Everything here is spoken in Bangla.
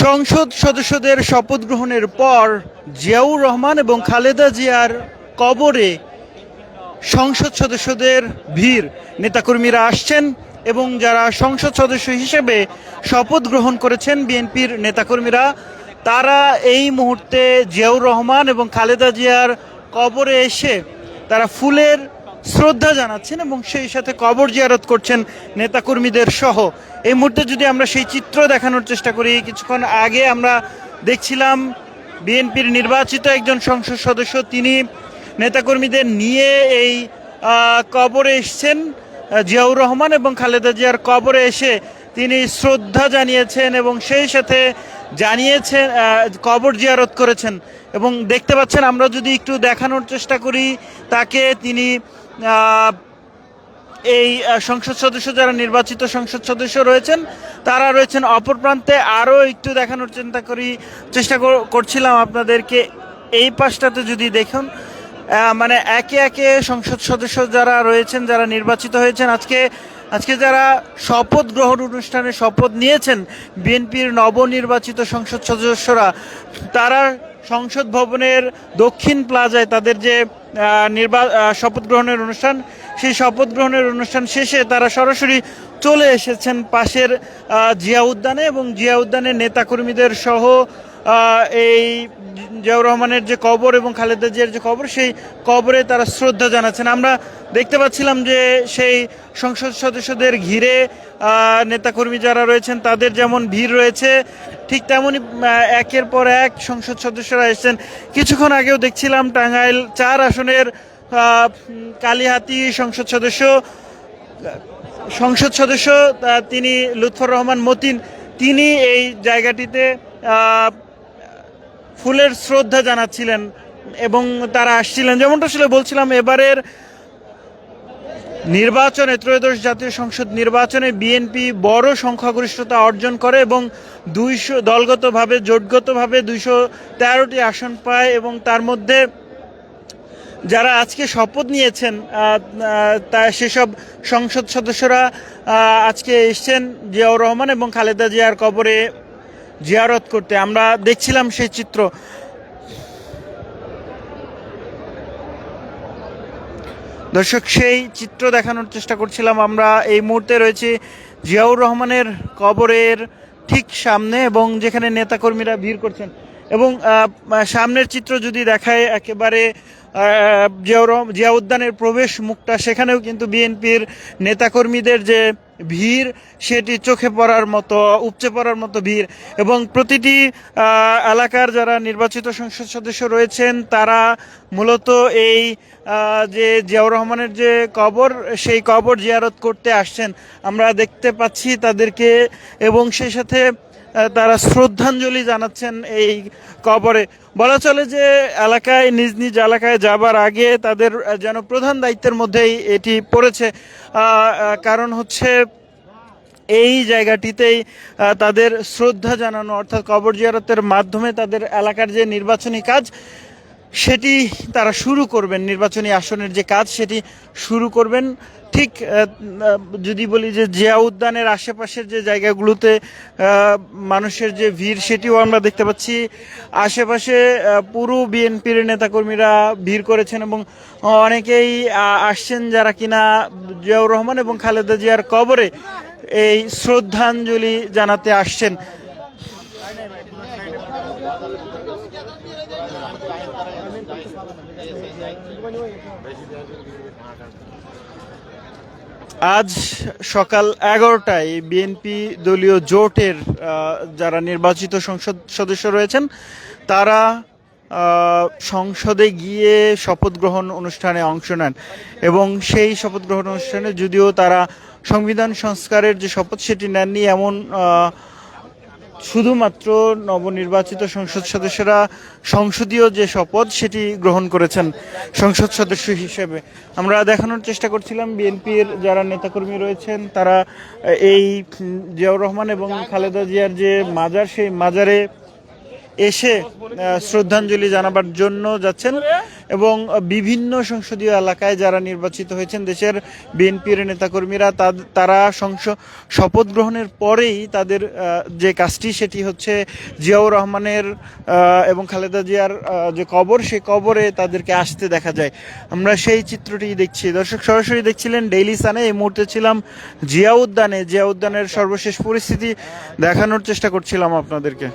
সংসদ সদস্যদের শপথ গ্রহণের পর জিয়াউর রহমান এবং খালেদা জিয়ার কবরে সংসদ সদস্যদের ভিড়। নেতাকর্মীরা আসছেন এবং যারা সংসদ সদস্য হিসেবে শপথ গ্রহণ করেছেন বিএনপির নেতাকর্মীরা, তারা এই মুহূর্তে জিয়াউর রহমান এবং খালেদা জিয়ার কবরে এসে তারা ফুলের শ্রদ্ধা জানাচ্ছেন এবং সেই সাথে কবর জিয়ারত করছেন নেতাকর্মীদের সহ। এই মুহূর্তে যদি আমরা সেই চিত্র দেখানোর চেষ্টা করি, কিছুক্ষণ আগে আমরা দেখছিলাম বিএনপির নির্বাচিত একজন সংসদ সদস্য, তিনি নেতাকর্মীদের নিয়ে এই কবরে এসছেন। জিয়াউর রহমান এবং খালেদা জিয়ার কবরে এসে তিনি শ্রদ্ধা জানিয়েছেন এবং সেই সাথে জানিয়েছেন কবর জিয়ারত করেছেন। এবং দেখতে পাচ্ছেন, আমরা যদি একটু দেখানোর চেষ্টা করি তাকে, তিনি এই সংসদ সদস্য, যারা নির্বাচিত সংসদ সদস্য রয়েছেন তারা রয়েছেন অপর প্রান্তে। আরও একটু দেখানোর চেষ্টা করছিলাম আপনাদেরকে। এই পাশটাতে যদি দেখুন, মানে একে একে সংসদ সদস্য যারা রয়েছেন, যারা নির্বাচিত হয়েছেন, আজকে যারা শপথ গ্রহণ অনুষ্ঠানে শপথ নিয়েছেন বিএনপির নবনির্বাচিত সংসদ সদস্যরা, তারা সংসদ ভবনের দক্ষিণ প্লাজায় তাদের যে শপথ গ্রহণের অনুষ্ঠান, সেই শপথ গ্রহণের অনুষ্ঠান শেষে তারা সরাসরি চলে এসেছেন পাশের জিয়া উদ্যানে এবং জিয়া উদ্যানের নেতাকর্মীদের সহ এই জিয়াউর রহমানের যে কবর এবং খালেদা জিয়ার যে কবর, সেই কবরে তারা শ্রদ্ধা জানাচ্ছেন। আমরা দেখতে পাচ্ছিলাম যে সেই সংসদ সদস্যদের ঘিরে নেতাকর্মী যারা রয়েছেন তাদের যেমন ভিড় রয়েছে, ঠিক তেমনই একের পর এক সংসদ সদস্যরা এসেছেন। কিছুক্ষণ আগেও দেখছিলাম টাঙ্গাইল 4 আসনের কালিহাতি সংসদ সদস্য তিনি লুৎফর রহমান মতিন, তিনি এই জায়গাটিতে ফুলের শ্রদ্ধা জানাচ্ছিলেন এবং তারা আসছিলেন। যেমনটা আসলে বলছিলাম, এবারের নির্বাচনে, ত্রয়োদশ জাতীয় সংসদ নির্বাচনে বিএনপি বড় সংখ্যাগরিষ্ঠতা অর্জন করে এবং দলগতভাবে, জোটগতভাবে 213টি আসন পায় এবং তার মধ্যে যারা আজকে শপথ নিয়েছেন তা সেসব সংসদ সদস্যরা আজকে এসছেন জিয়াউর রহমান এবং খালেদা জিয়ার কবরে জিয়ারত করতে। আমরা দেখছিলাম সেই চিত্র। দর্শক, সেই চিত্র দেখানোর চেষ্টা করছিলাম। আমরা এই মুহূর্তে রয়েছি জিয়াউর রহমানের কবরের ঠিক সামনে এবং যেখানে নেতাকর্মীরা ভিড় করছেন। এবং সামনের চিত্র যদি দেখায়, একেবারে জিয়া উদ্যানের প্রবেশ মুখটা, সেখানেও কিন্তু বিএনপির নেতাকর্মীদের যে ভিড়, সেটি চোখে পড়ার মতো, উপচে পড়ার মতো ভিড়। এবং প্রতিটি এলাকার যারা নির্বাচিত সংসদ সদস্য রয়েছেন তারা মূলত এই যে জিয়াউর রহমানের যে কবর, সেই কবর জিয়ারত করতে আসছেন, আমরা দেখতে পাচ্ছি তাদেরকে। এবং সেই সাথে তারা শ্রদ্ধাঞ্জলি জানাচ্ছেন এই কবরে। বলা চলে যে এলাকায়, নিজ নিজ এলাকায় যাবার আগে তাদের যেন প্রধান দায়িত্বের মধ্যেই এটি পড়েছে। কারণ হচ্ছে এই জায়গাটিতেই তাদের শ্রদ্ধা জানানো, অর্থাৎ কবর জিয়ারতের মাধ্যমে তাদের এলাকার যে নির্বাচনী কাজ সেটি তারা শুরু করবেন, নির্বাচনী আসনের যে কাজ সেটি শুরু করবেন। ঠিক যদি বলি যে জিয়া উদ্যানের আশেপাশের যে জায়গাগুলোতে মানুষের যে ভিড়, সেটিও আমরা দেখতে পাচ্ছি। আশেপাশে পুরো বিএনপির নেতাকর্মীরা ভিড় করেছেন এবং অনেকেই আসছেন যারা কিনা জিয়াউর রহমান এবং খালেদা জিয়ার কবরে এই শ্রদ্ধাঞ্জলি জানাতে আসছেন। আজ সকাল 11টায় বিএনপি দলীয় জোটের যারা নির্বাচিত সংসদ সদস্য রয়েছেন তারা সংসদে গিয়ে শপথ গ্রহণ অনুষ্ঠানে অংশ নেন এবং সেই শপথ গ্রহণ অনুষ্ঠানে, যদিও তারা সংবিধান সংস্কারের যে শপথ সেটি নেননি, এমন শুধুমাত্র নবনির্বাচিত সংসদ সদস্যরা সংসদীয় যে শপথ সেটি গ্রহণ করেছেন সংসদ সদস্য হিসেবে। আমরা দেখানোর চেষ্টা করছিলাম বিএনপির যারা নেতাকর্মী রয়েছেন তারা এই জিয়াউর রহমান এবং খালেদা জিয়ার যে মাজার, সেই মাজারে এসে শ্রদ্ধাঞ্জলি জানাবার জন্য যাচ্ছেন এবং বিভিন্ন সংসদীয় এলাকায় যারা নির্বাচিত হয়েছেন দেশের বিএনপির নেতাকর্মীরা তারা শপথ গ্রহণের পরেই তাদের যে কাজটি সেটি হচ্ছে জিয়াউর রহমানের এবং খালেদা জিয়ার যে কবর, সেই কবরে তাদেরকে আসতে দেখা যায়। আমরা সেই চিত্রটি দেখছি। দর্শক সরাসরি দেখছিলেন ডেইলি সানে। এই মুহূর্তে ছিলাম জিয়া উদ্যানের সর্বশেষ পরিস্থিতি দেখানোর চেষ্টা করছিলাম আপনাদেরকে।